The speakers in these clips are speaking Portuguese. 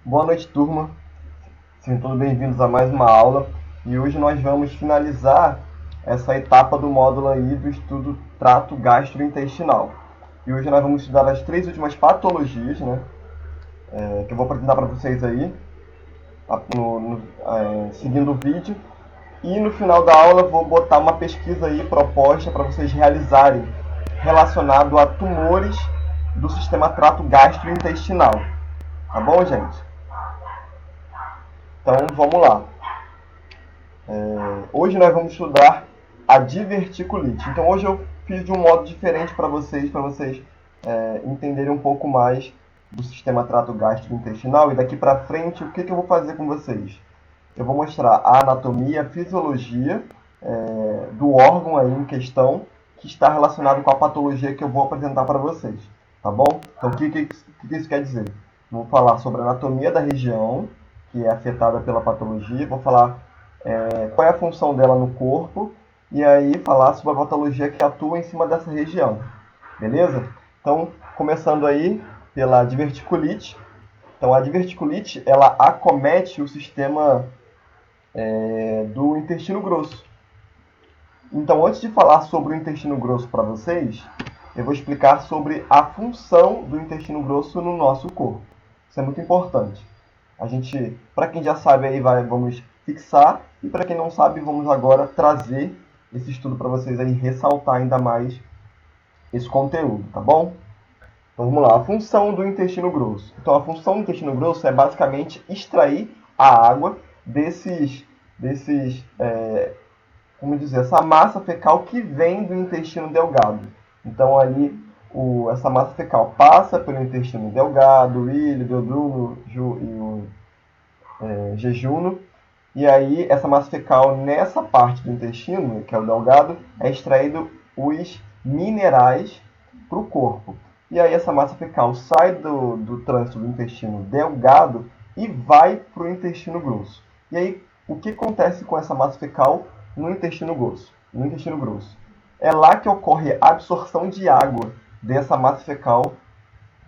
Boa noite, turma. Sejam todos bem-vindos a mais uma aula. E hoje nós vamos finalizar essa etapa do módulo aí do estudo trato gastrointestinal. E hoje nós vamos estudar as 3 últimas patologias, né? Que eu vou apresentar para vocês aí, seguindo o vídeo. E no final da aula eu vou botar uma pesquisa aí proposta para vocês realizarem relacionado a tumores do sistema trato gastrointestinal. Tá bom, gente? Então vamos lá. Hoje nós vamos estudar a diverticulite. Então hoje eu fiz de um modo diferente para vocês entenderem um pouco mais do sistema trato gastrointestinal. E daqui para frente, o que eu vou fazer com vocês? Eu vou mostrar a anatomia, a fisiologia do órgão aí em questão, que está relacionado com a patologia que eu vou apresentar para vocês. Tá bom? Então o que isso quer dizer? Vou falar sobre a anatomia da região que é afetada pela patologia, vou falar qual é a função dela no corpo e aí falar sobre a patologia que atua em cima dessa região. Beleza? Então, começando aí pela diverticulite. Então, a diverticulite, ela acomete o sistema do intestino grosso. Então, antes de falar sobre o intestino grosso para vocês, eu vou explicar sobre a função do intestino grosso no nosso corpo. Isso é muito importante. A gente, para quem já sabe aí, vamos fixar, e para quem não sabe, vamos agora trazer esse estudo para vocês aí, ressaltar ainda mais esse conteúdo, tá bom? Então vamos lá, a função do intestino grosso. Então a função do intestino grosso é basicamente extrair a água como dizer, essa massa fecal que vem do intestino delgado. Então ali essa massa fecal passa pelo intestino delgado, ilho, duodeno e o jejuno. E aí, essa massa fecal, nessa parte do intestino, que é o delgado, é extraído os minerais para o corpo. E aí, essa massa fecal sai do trânsito do intestino delgado e vai para o intestino grosso. E aí, o que acontece com essa massa fecal no intestino grosso? É lá que ocorre a absorção de água dessa massa fecal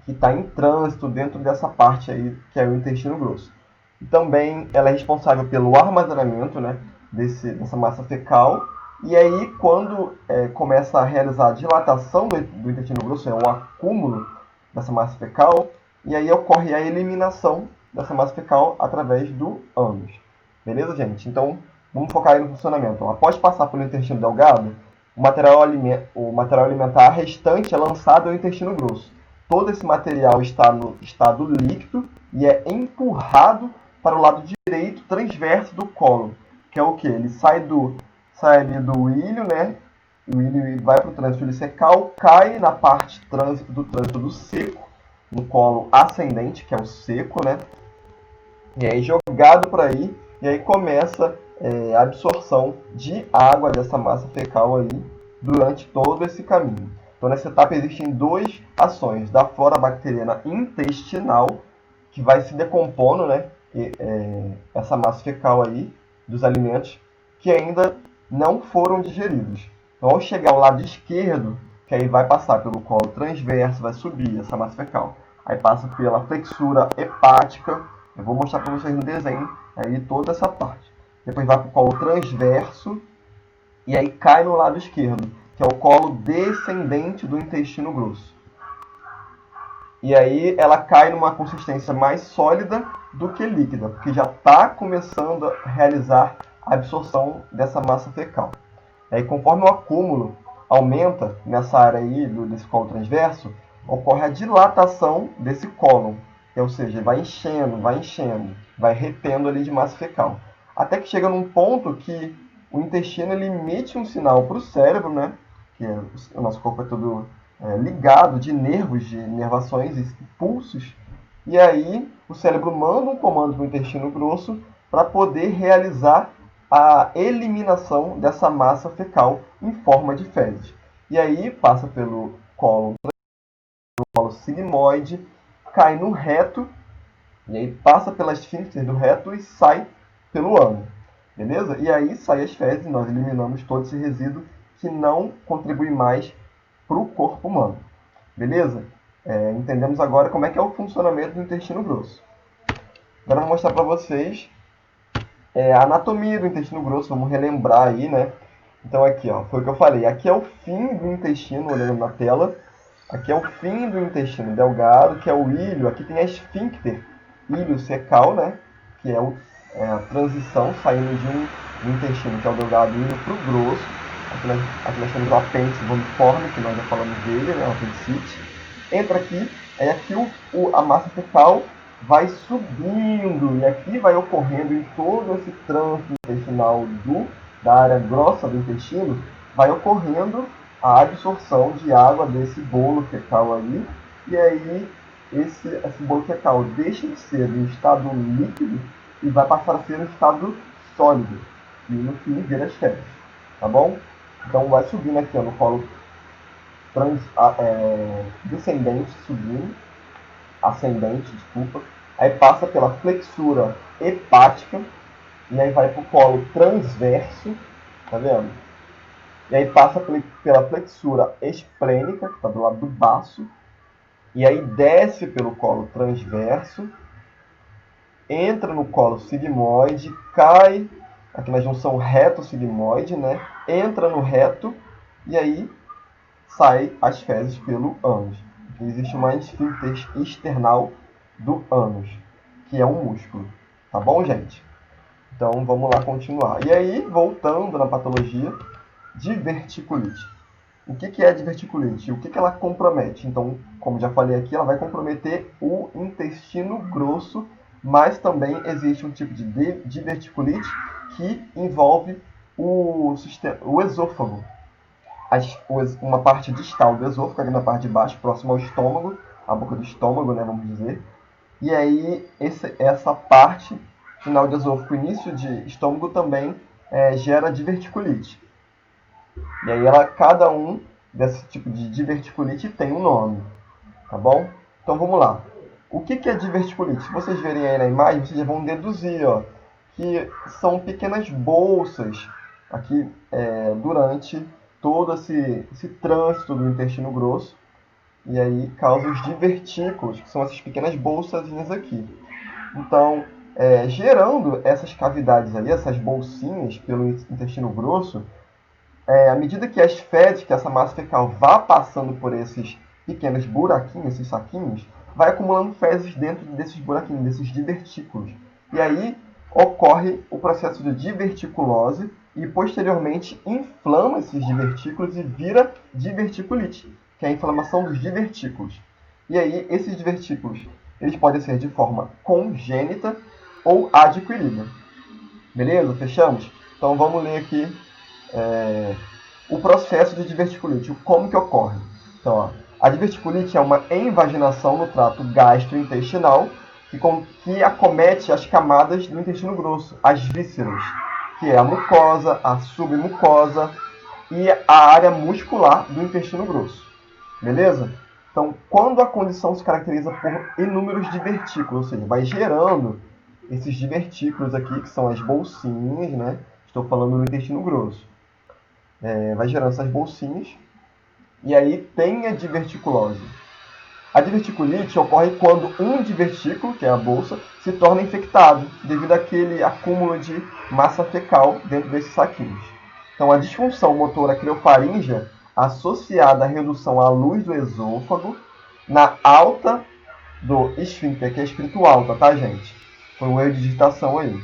que está em trânsito dentro dessa parte aí, que é o intestino grosso. E também ela é responsável pelo armazenamento, né, dessa massa fecal. E aí, quando começa a realizar a dilatação do intestino grosso, o acúmulo dessa massa fecal, e aí ocorre a eliminação dessa massa fecal através do ânus. Beleza, gente? Então, vamos focar aí no funcionamento. Após passar pelo intestino delgado, o material alimentar restante é lançado ao intestino grosso. Todo esse material está no estado líquido e é empurrado para o lado direito transverso do cólon, que é o que? Ele sai ali do ilho, né? O ilho vai para o trânsito ileocecal, cai na parte do trânsito do seco, no colo ascendente, que é o seco, né? E aí jogado para aí, e aí começa a absorção de água dessa massa fecal aí durante todo esse caminho. Então, nessa etapa existem duas ações da flora bacteriana intestinal, que vai se decompondo, né, essa massa fecal aí dos alimentos que ainda não foram digeridos. Então, ao chegar ao lado esquerdo, que aí vai passar pelo colo transverso, vai subir essa massa fecal. Aí passa pela flexura hepática. Eu vou mostrar para vocês no desenho aí toda essa parte. Depois vai para o colo transverso e aí cai no lado esquerdo, que é o colo descendente do intestino grosso. E aí ela cai numa consistência mais sólida do que líquida, porque já está começando a realizar a absorção dessa massa fecal. E aí, conforme o acúmulo aumenta nessa área aí desse colo transverso, ocorre a dilatação desse cólon, ou seja, vai enchendo, vai retendo ali de massa fecal. Até que chega num ponto que o intestino ele emite um sinal para o cérebro, né? Que o nosso corpo é todo ligado de nervos, de inervações e pulsos. E aí o cérebro manda um comando para o intestino grosso para poder realizar a eliminação dessa massa fecal em forma de fezes. E aí passa pelo colo sigmoide, cai no reto, e aí passa pelas esfíncter do reto e sai pelo ânus. Beleza? E aí sai as fezes, nós eliminamos todo esse resíduo que não contribui mais para o corpo humano. Beleza? Entendemos agora como é que é o funcionamento do intestino grosso. Agora eu vou mostrar para vocês a anatomia do intestino grosso, vamos relembrar aí, né? Então aqui, ó, foi o que eu falei. Aqui é o fim do intestino, olhando na tela. Aqui é o fim do intestino delgado, que é o ilho. Aqui tem a esfíncter ilho secal, né? Que é a transição saindo de um intestino, que é o delgado, indo para o grosso. Aqui nós temos o apêndice vomiforme, que nós já falamos dele, né? O apendicite. Entra aqui, aí aqui a massa fecal vai subindo, e aqui vai ocorrendo em todo esse trânsito intestinal da área grossa do intestino, vai ocorrendo a absorção de água desse bolo fecal aí, e aí esse bolo fecal deixa de ser um estado líquido e vai passar a ser um estado sólido, e no fim vira as fezes, tá bom? Então vai subindo aqui ó, no colo descendente, subindo, ascendente, desculpa, aí passa pela flexura hepática, e aí vai para o colo transverso, tá vendo? E aí passa pela flexura esplênica, que está do lado do baço, e aí desce pelo colo transverso, entra no colo sigmoide, cai aqui na junção reto-sigmoide, né? Entra no reto, e aí sai as fezes pelo ânus. Existe uma esfíncter external do ânus, que é um músculo. Tá bom, gente? Então, vamos lá continuar. E aí, voltando na patologia, diverticulite. O que é a diverticulite? O que ela compromete? Então, como já falei aqui, ela vai comprometer o intestino grosso, mas também existe um tipo de diverticulite que envolve o esôfago. Uma parte distal do esôfago, ali na parte de baixo, próximo ao estômago, a boca do estômago, né, vamos dizer. E aí, essa parte final do esôfago, início de estômago, também gera diverticulite. E aí, cada um desse tipo de diverticulite tem um nome, tá bom? Então, vamos lá. O que é diverticulite? Se vocês verem aí na imagem, vocês já vão deduzir, ó, que são pequenas bolsas aqui durante todo esse trânsito do intestino grosso, e aí causa os divertículos, que são essas pequenas bolsazinhas aqui. Então, gerando essas cavidades aí, essas bolsinhas pelo intestino grosso, à medida que as fezes, que essa massa fecal vá passando por esses pequenos buraquinhos, esses saquinhos, vai acumulando fezes dentro desses buraquinhos, desses divertículos. E aí ocorre o processo de diverticulose e posteriormente inflama esses divertículos e vira diverticulite, que é a inflamação dos divertículos. E aí esses divertículos, eles podem ser de forma congênita ou adquirida. Beleza? Fechamos? Então vamos ler aqui o processo de diverticulite, como que ocorre. Então, ó, a diverticulite é uma invaginação no trato gastrointestinal que acomete as camadas do intestino grosso, as vísceras, que é a mucosa, a submucosa e a área muscular do intestino grosso. Beleza? Então, quando a condição se caracteriza por inúmeros divertículos, ou seja, vai gerando esses divertículos aqui, que são as bolsinhas, né? Estou falando no intestino grosso. Vai gerando essas bolsinhas, e aí tem a diverticulose. A diverticulite ocorre quando um divertículo, que é a bolsa, se torna infectado, devido àquele acúmulo de massa fecal dentro desses saquinhos. Então, a disfunção motora criofaríngea, associada à redução à luz do esôfago, na alta do esfíncter, que é escrito alta, tá, gente? Foi um erro de digitação aí.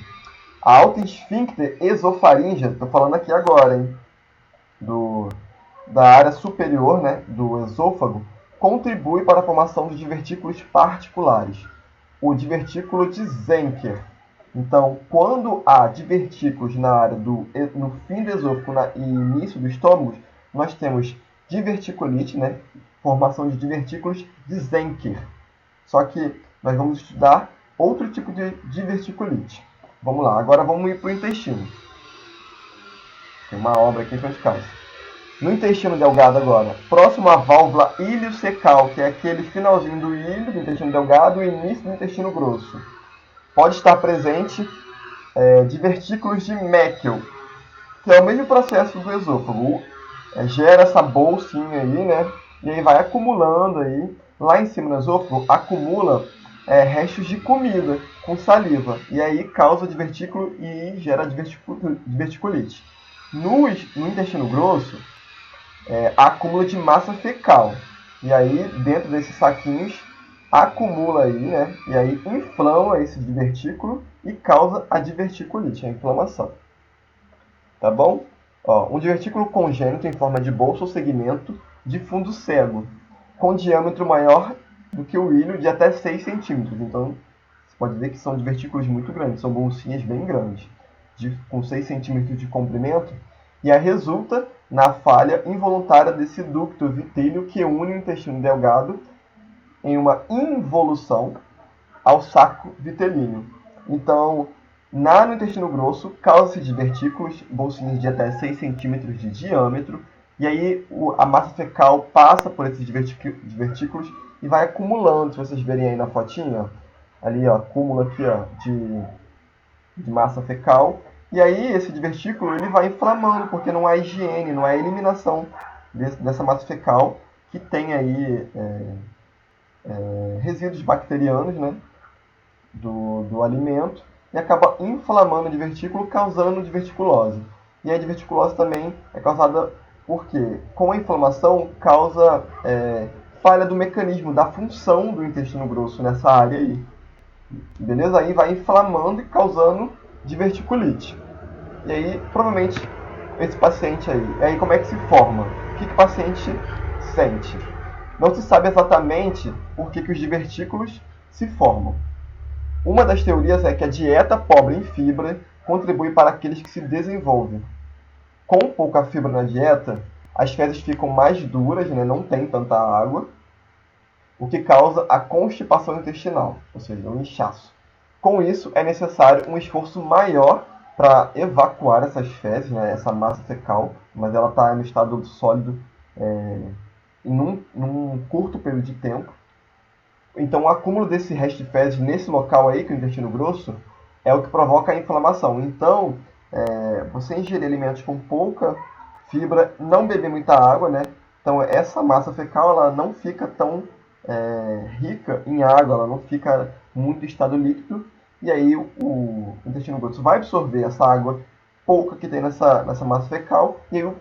A alta esfíncter esofaríngea, estou falando aqui agora, hein? Da área superior, né, do esôfago, contribui para a formação de divertículos particulares, o divertículo de Zenker. Então, quando há divertículos na área no fim do esôfago e início do estômago, nós temos diverticulite, né, formação de divertículos de Zenker. Só que nós vamos estudar outro tipo de diverticulite. Vamos lá, agora vamos ir para o intestino. Tem uma obra aqui em frente de casa. No intestino delgado agora, próximo à válvula iliocecal, que é aquele finalzinho do ilho, do intestino delgado, e início do intestino grosso, pode estar presente divertículos de Meckel, que é o mesmo processo do esôfago. Gera essa bolsinha aí, né? E aí vai acumulando aí, lá em cima do esôfago, acumula restos de comida com saliva. E aí causa divertículo e gera diverticulite. No intestino grosso, há acúmulo de massa fecal. E aí, dentro desses saquinhos, acumula aí, né? E aí inflama esse divertículo e causa a diverticulite, a inflamação. Tá bom? Ó, um divertículo congênito em forma de bolsa ou segmento de fundo cego, com diâmetro maior do que o ilho de até 6 centímetros. Então, você pode ver que são divertículos muito grandes, são bolsinhas bem grandes, com 6 centímetros de comprimento, e aí resulta na falha involuntária desse ducto vitíneo que une o intestino delgado em uma involução ao saco vitelíneo. Então, no intestino grosso, causa-se divertículos, bolsinhas de até 6 centímetros de diâmetro, e aí a massa fecal passa por esses divertículos e vai acumulando, se vocês verem aí na fotinha, ali ó, acúmulo aqui ó, de massa fecal, e aí esse divertículo ele vai inflamando, porque não há higiene, não há eliminação dessa massa fecal, que tem aí resíduos bacterianos, né, do alimento, e acaba inflamando o divertículo, causando diverticulose. E a diverticulose também é causada porque, com a inflamação, causa falha do mecanismo, da função do intestino grosso nessa área aí. Beleza? Aí vai inflamando e causando diverticulite. E aí, provavelmente, esse paciente aí como é que se forma? O que o paciente sente? Não se sabe exatamente por que os divertículos se formam. Uma das teorias é que a dieta pobre em fibra contribui para aqueles que se desenvolvem. Com pouca fibra na dieta, as fezes ficam mais duras, né? Não tem tanta água, o que causa a constipação intestinal, ou seja, um inchaço. Com isso, é necessário um esforço maior para evacuar essas fezes, né? Essa massa fecal, mas ela está no estado sólido num curto período de tempo. Então, o acúmulo desse resto de fezes nesse local aí, que é o intestino grosso, é o que provoca a inflamação. Então, você ingerir alimentos com pouca fibra, não beber muita água, né? Então, essa massa fecal ela não fica tão rica em água, ela não fica muito em estado líquido. E aí, o intestino grosso vai absorver essa água pouca que tem nessa massa fecal, e aí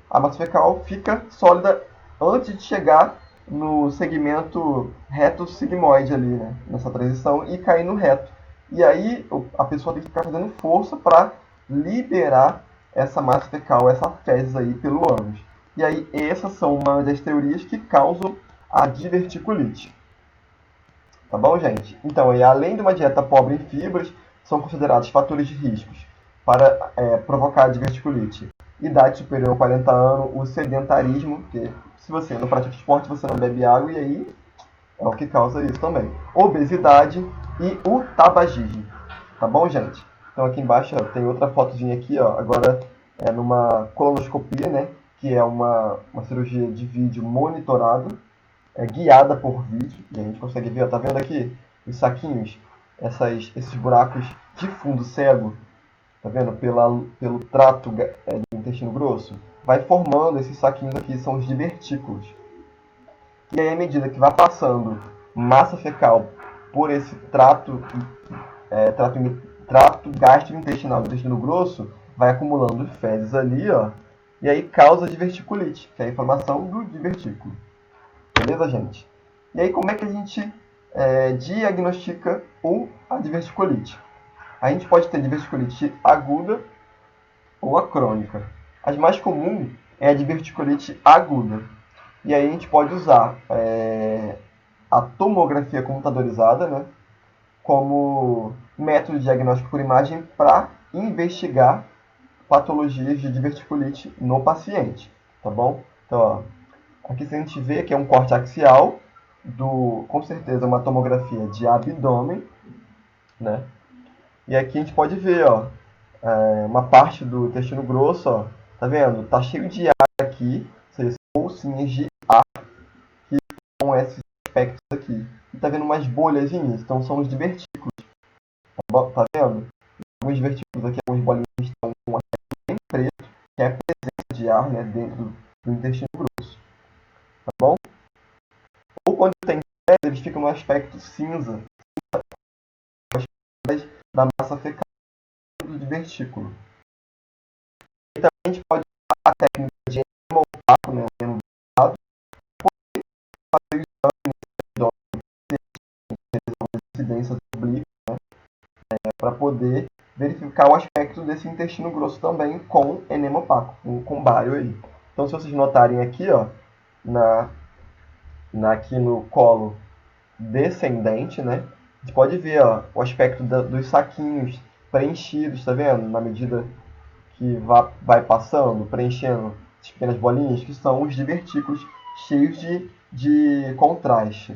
a massa fecal fica sólida antes de chegar no segmento reto-sigmoide ali, né? Nessa transição, e cair no reto. E aí a pessoa tem que ficar fazendo força para liberar essa massa fecal, essa fezes aí pelo ânus. E aí essas são uma das teorias que causam a diverticulite. Tá bom, gente? Então, além de uma dieta pobre em fibras, são considerados fatores de riscos para provocar a diverticulite. Idade superior a 40 anos, o sedentarismo, que se você não pratica esporte, você não bebe água, e aí é o que causa isso também. Obesidade e o tabagismo. Tá bom, gente? Então aqui embaixo ó, tem outra fotozinha aqui, ó, agora é numa colonoscopia, né? Que é uma cirurgia de vídeo monitorado, guiada por vídeo, e a gente consegue ver, ó, tá vendo aqui os saquinhos, esses buracos de fundo cego, tá vendo? Pelo trato do intestino grosso, vai formando esses saquinhos aqui, são os divertículos. E aí, à medida que vai passando massa fecal por esse trato gastrointestinal do intestino grosso, vai acumulando fezes ali, ó, e aí causa diverticulite, que é a inflamação do divertículo. Beleza, gente? E aí, como é que a gente diagnostica a diverticulite? A gente pode ter diverticulite aguda ou a crônica. As mais comuns é a diverticulite aguda. E aí a gente pode usar a tomografia computadorizada, né, como método de diagnóstico por imagem para investigar patologias de diverticulite no paciente, tá bom? Então, ó, aqui se a gente vê que é um corte axial com certeza uma tomografia de abdômen, né? E aqui a gente pode ver, ó, uma parte do intestino grosso, ó, tá vendo? Tá cheio de ar aqui, ou seja, são bolsinhas de ar que são esses aspectos aqui. E tá vendo umas bolhazinhas, então são os divertículos, tá vendo? Alguns divertículos aqui, algumas bolinhas estão com um aspecto bem preto, que é a presença de ar, né, dentro do intestino grosso, tá bom? Ou quando tem fezes, eles ficam no aspecto cinza da massa fecal do divertículo. E também a gente pode usar a técnica de enema opaco, né, para fazer incidências oblíquas, para poder verificar o aspecto desse intestino grosso também com enema opaco, com bário aí. Então, se vocês notarem aqui, ó, aqui no colo descendente, né, a gente pode ver, ó, o aspecto dos saquinhos preenchidos, tá vendo? Na medida que vai passando, preenchendo as pequenas bolinhas, que são os divertículos cheios de contraste.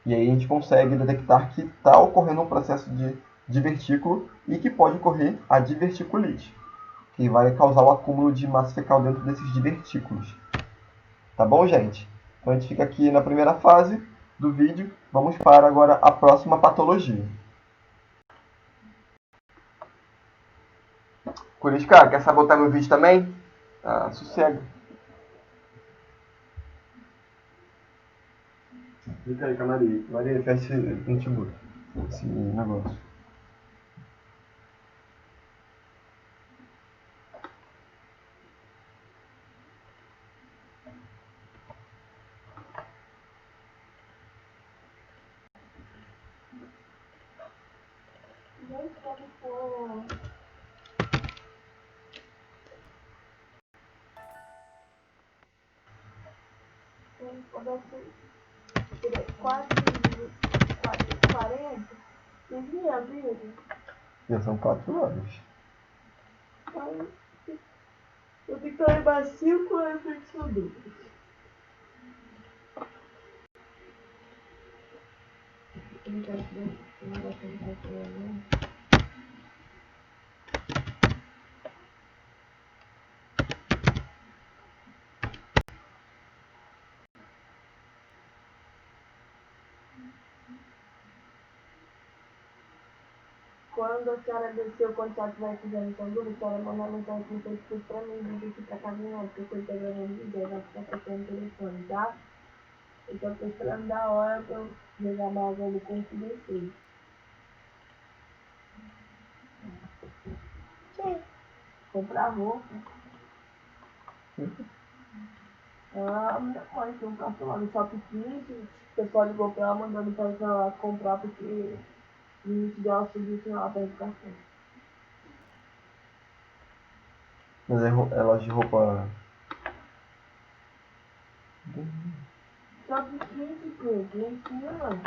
E aí a gente consegue detectar que está ocorrendo um processo de divertículo e que pode ocorrer a diverticulite, que vai causar o acúmulo de massa fecal dentro desses divertículos. Tá bom, gente? Então a gente fica aqui na primeira fase do vídeo. Vamos para agora a próxima patologia. Curisca, quer sabotar meu vídeo também? Ah, sossega. Fica aí com a Maria. Maria, fecha esse notebook. Esse negócio. Quase 40, minha vida. Já são 4 horas. Eu tenho que levar 5 anos de estudo. Quando a senhora desceu, quando a senhora estiver fazendo sanduíche, a senhora manda mensagem no Facebook pra mim, diz aqui pra caminhar, porque eu tô gravando vídeo, vai ficar tocando o telefone, tá? Então eu tô esperando da hora pra eu jogar mais no curso de vocês. Comprar roupa. Minha mãe tem um cartão lá no Shop 15, o pessoal ligou pra ela mandando pra ela comprar porque o limite dela subiu sem ela pra educação. Mas é loja de roupa. Shop 15, Pedro, não ensina.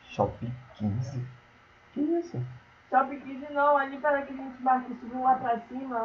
Shop 15? Que isso? Shop 15 não, ali para que a gente bate, subiu lá pra cima, lá